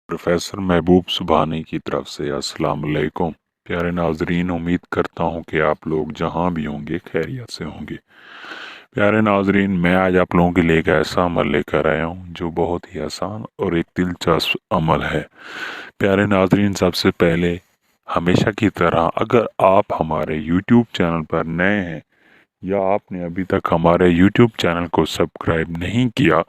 Professor महबूब सुबहानी की तरफ से अस्सलाम वालेकुम। प्यारे नाजरीन, उम्मीद करता हूँ कि आप लोग जहाँ भी होंगे खैरियत से होंगे। प्यारे नाजरीन, मैं आज आप लोगों के लिए एक ऐसा अमल लेकर आया हूँ जो बहुत ही आसान और एक दिलचस्प अमल है। प्यारे नाजरीन, सबसे पहले हमेशा की तरह अगर आप हमारे YouTube चैनल पर नए हैं या आपने अभी तक हमारे YouTube चैनल को सब्सक्राइब नहीं किया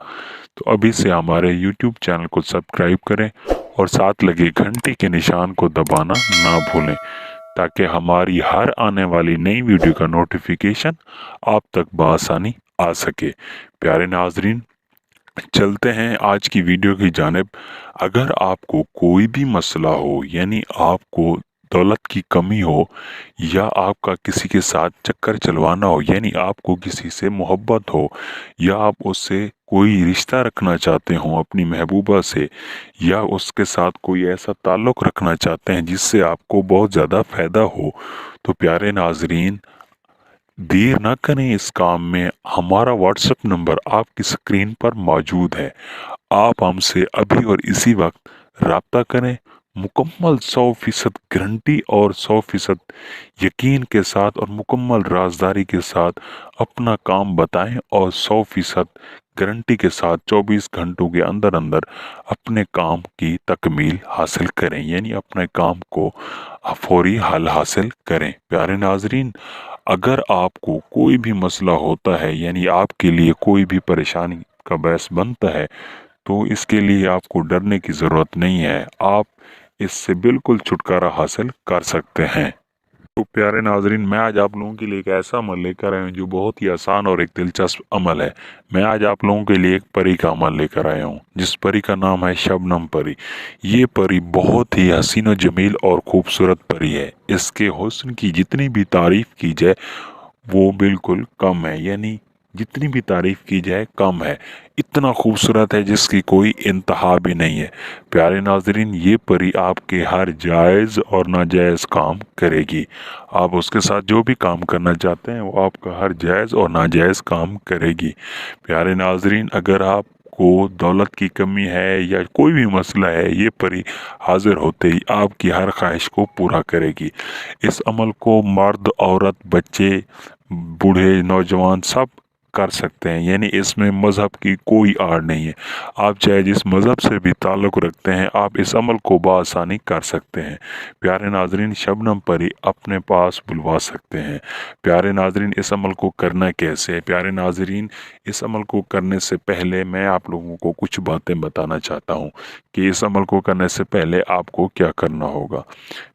तो अभी से हमारे YouTube चैनल को सब्सक्राइब करें और साथ लगे घंटी के निशान को दबाना ना भूलें ताकि हमारी हर आने वाली नई वीडियो का नोटिफिकेशन आप तक बआसानी आ सके। प्यारे नाजरीन, चलते हैं आज की वीडियो की जानिब। अगर आपको कोई भी मसला हो, यानी आपको दौलत की कमी हो या आपका किसी के साथ चक्कर चलवाना हो, यानी आपको किसी से मोहब्बत हो या आप उससे कोई रिश्ता रखना चाहते हो अपनी महबूबा से, या उसके साथ कोई ऐसा ताल्लुक़ रखना चाहते हैं जिससे आपको बहुत ज़्यादा फ़ायदा हो, तो प्यारे नाजरीन देर ना करें इस काम में। हमारा व्हाट्सएप नंबर आपकी स्क्रीन पर मौजूद है। आप हमसे अभी और इसी वक्त रब्ता करें। मुकम्मल 100% गारंटी और 100% यकीन के साथ और मुकम्मल राजदारी के साथ अपना काम बताएं और 100% गारंटी के साथ 24 घंटों के अंदर अंदर अपने काम की तकमील हासिल करें, यानी अपने काम को फौरी हल हासिल करें। प्यारे नाजरीन, अगर आपको कोई भी मसला होता है, यानी आपके लिए कोई भी परेशानी का बायस बनता है, तो इसके लिए आपको डरने की ज़रूरत नहीं है। आप इससे बिल्कुल छुटकारा हासिल कर सकते हैं। तो प्यारे नाजरीन, मैं आज आप लोगों के लिए एक ऐसा अमल लेकर आया हूँ जो बहुत ही आसान और एक दिलचस्प अमल है। मैं आज आप लोगों के लिए एक परी का अमल लेकर आया हूँ जिस परी का नाम है शबनम परी। ये परी बहुत ही हसीन व जमील और खूबसूरत परी है। इसके हुस्न की जितनी भी तारीफ की जाए वो बिल्कुल कम है, यानी जितनी भी तारीफ की जाए कम है। इतना खूबसूरत है जिसकी कोई इंतहा भी नहीं है। प्यारे नाजरीन, ये परी आपके हर जायज़ और नाजायज़ काम करेगी। आप उसके साथ जो भी काम करना चाहते हैं वो आपका हर जायज़ और नाजायज़ काम करेगी। प्यारे नाजरीन, अगर आप को दौलत की कमी है या कोई भी मसला है, ये परी हाजिर होते ही आपकी हर ख्वाहिश को पूरा करेगी। इस अमल को मर्द, औरत, बच्चे, बूढ़े, नौजवान सब कर सकते हैं, यानी इसमें मज़हब की कोई आड़ नहीं है। आप चाहे जिस मज़हब से भी ताल्लुक़ रखते हैं, आप इस अमल को बआसानी कर सकते हैं। प्यारे नाजरीन, शबनम परी अपने पास बुलवा सकते हैं। प्यारे नाजरीन, इस अमल को करना कैसे है? प्यारे नाजरीन, इस अमल को करने से पहले मैं आप लोगों को कुछ बातें बताना चाहता हूँ कि इस अमल को करने से पहले आपको क्या करना होगा।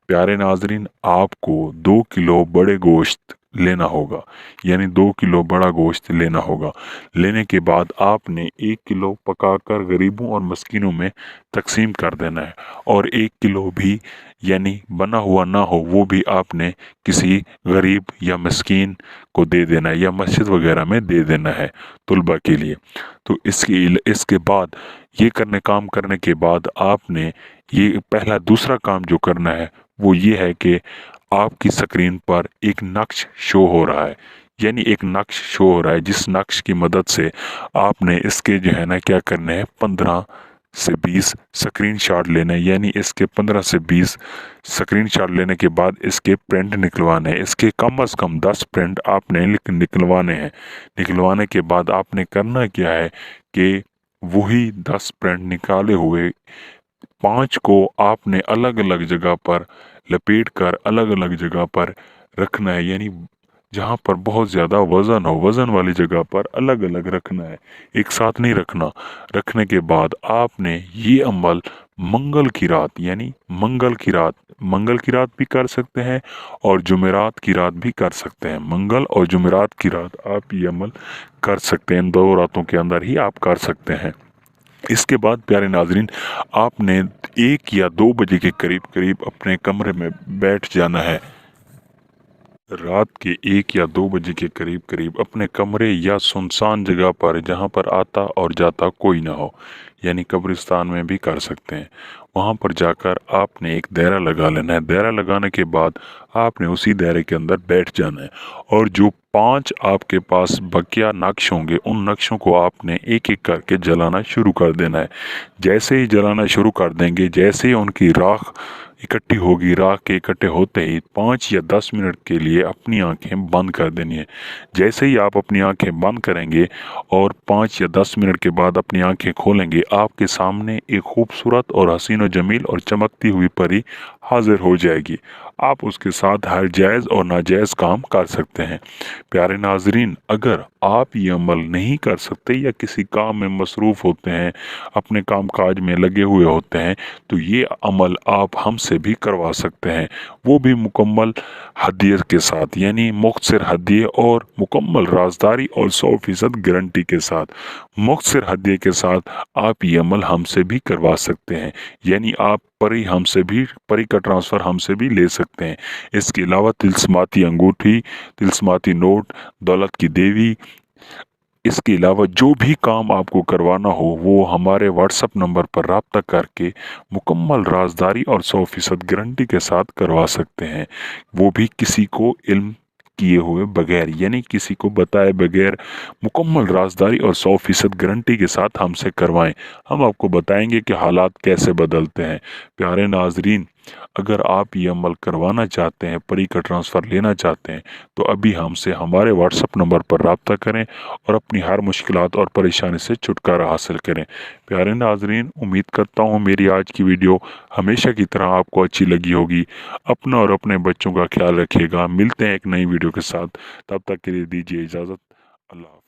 प्यारे नाजरीन, आपको 2 किलो बड़े गोश्त लेना होगा, यानी 2 किलो बड़ा गोश्त लेना होगा। लेने के बाद आपने 1 किलो पकाकर गरीबों और मस्किनों में तकसीम कर देना है, और 1 किलो भी यानी बना हुआ ना हो वो भी आपने किसी गरीब या मस्कीन को दे देना है या मस्जिद वगैरह में दे देना है तुलबा के लिए। तो इसके बाद ये काम करने के बाद आपने ये पहला दूसरा काम जो करना है वो ये है कि आपकी स्क्रीन पर एक नक्श शो हो रहा है, यानी एक नक्श शो हो रहा है जिस नक्श की मदद से आपने इसके जो है ना क्या करने हैं 15 से 20 स्क्रीन शॉट लेने हैं, यानी इसके 15 से 20 स्क्रीन शॉट लेने के बाद इसके प्रिंट निकलवाने हैं। इसके कम से कम 10 प्रिंट आपने निकलवाने हैं। निकलवाने के बाद आपने करना क्या है कि वही 10 प्रिंट निकाले हुए 5 को आपने अलग अलग जगह पर लपेट कर अलग अलग जगह पर रखना है, यानी जहाँ पर बहुत ज़्यादा वज़न हो, वज़न वाली जगह पर अलग अलग रखना है, एक साथ नहीं रखना। रखने के बाद आपने ये अमल मंगल की रात, यानी मंगल की रात भी कर सकते हैं और जुमेरात की रात भी कर सकते हैं। मंगल और जुमेरात की रात आप ये अमल कर सकते हैं। इन 2 रातों के अंदर ही आप कर सकते हैं। इसके बाद प्यारे नाजरीन, आपने 1 या 2 बजे के करीब करीब अपने कमरे में बैठ जाना है। रात के 1 या 2 बजे के करीब करीब अपने कमरे या सुनसान जगह पर जहाँ पर आता और जाता कोई ना हो, यानी कब्रिस्तान में भी कर सकते हैं, वहाँ पर जाकर आपने एक दायरा लगा लेना है। दायरा लगाने के बाद आपने उसी दायरे के अंदर बैठ जाना है और जो 5 आपके पास बकिया नक्श होंगे, उन नक्शों को आपने एक एक करके जलाना शुरू कर देना है। जैसे ही जलाना शुरू कर देंगे, जैसे ही उनकी राख इकट्ठी होगी, राख के इकट्ठे होते ही 5 या 10 मिनट के लिए अपनी आंखें बंद कर देनी है। जैसे ही आप अपनी आंखें बंद करेंगे और 5 या 10 मिनट के बाद अपनी आंखें खोलेंगे, आपके सामने एक खूबसूरत और हसीन व जमील और चमकती हुई परी हाजिर हो जाएगी। आप उसके साथ हर जायज़ और नाजायज़ काम कर सकते हैं। प्यारे नाजरीन, अगर आप ये अमल नहीं कर सकते या किसी काम में मसरूफ़ होते हैं, अपने काम काज में लगे हुए होते हैं, तो ये अमल आप हमसे भी करवा सकते हैं, वो भी मुकम्मल हदियत के साथ, यानी मुख्तसर हदिये और मुकम्मल राजदारी और 100% गारंटी के साथ। मुख्तसर हदिये के साथ आप ये अमल हमसे भी करवा सकते हैं, यानी आप परी का ट्रांसफ़र हमसे भी ले सकते हैं। इसके अलावा तिल्स्माती अंगूठी, तिल्स्माती नोट, दौलत की देवी, इसके अलावा जो भी काम आपको करवाना हो वो हमारे व्हाट्सएप नंबर पर रब्ता करके मुकम्मल राजदारी और 100% गारंटी के साथ करवा सकते हैं, वो भी किसी को इल्म किए हुए बगैर, यानी किसी को बताए बगैर मुकम्मल राजदारी और 100% गारंटी के साथ हमसे करवाएं। हम आपको बताएंगे कि हालात कैसे बदलते हैं। प्यारे नाजरीन, अगर आप ये अमल करवाना चाहते हैं, परी का ट्रांसफ़र लेना चाहते हैं, तो अभी हमसे हमारे व्हाट्सएप नंबर पर रब्ता करें और अपनी हर मुश्किलात और परेशानी से छुटकारा हासिल करें। प्यारे नाजरीन, उम्मीद करता हूँ मेरी आज की वीडियो हमेशा की तरह आपको अच्छी लगी होगी। अपना और अपने बच्चों का ख्याल रखिएगा। मिलते हैं एक नई वीडियो के साथ, तब तक के लिए दीजिए इजाज़त। अल्लाह।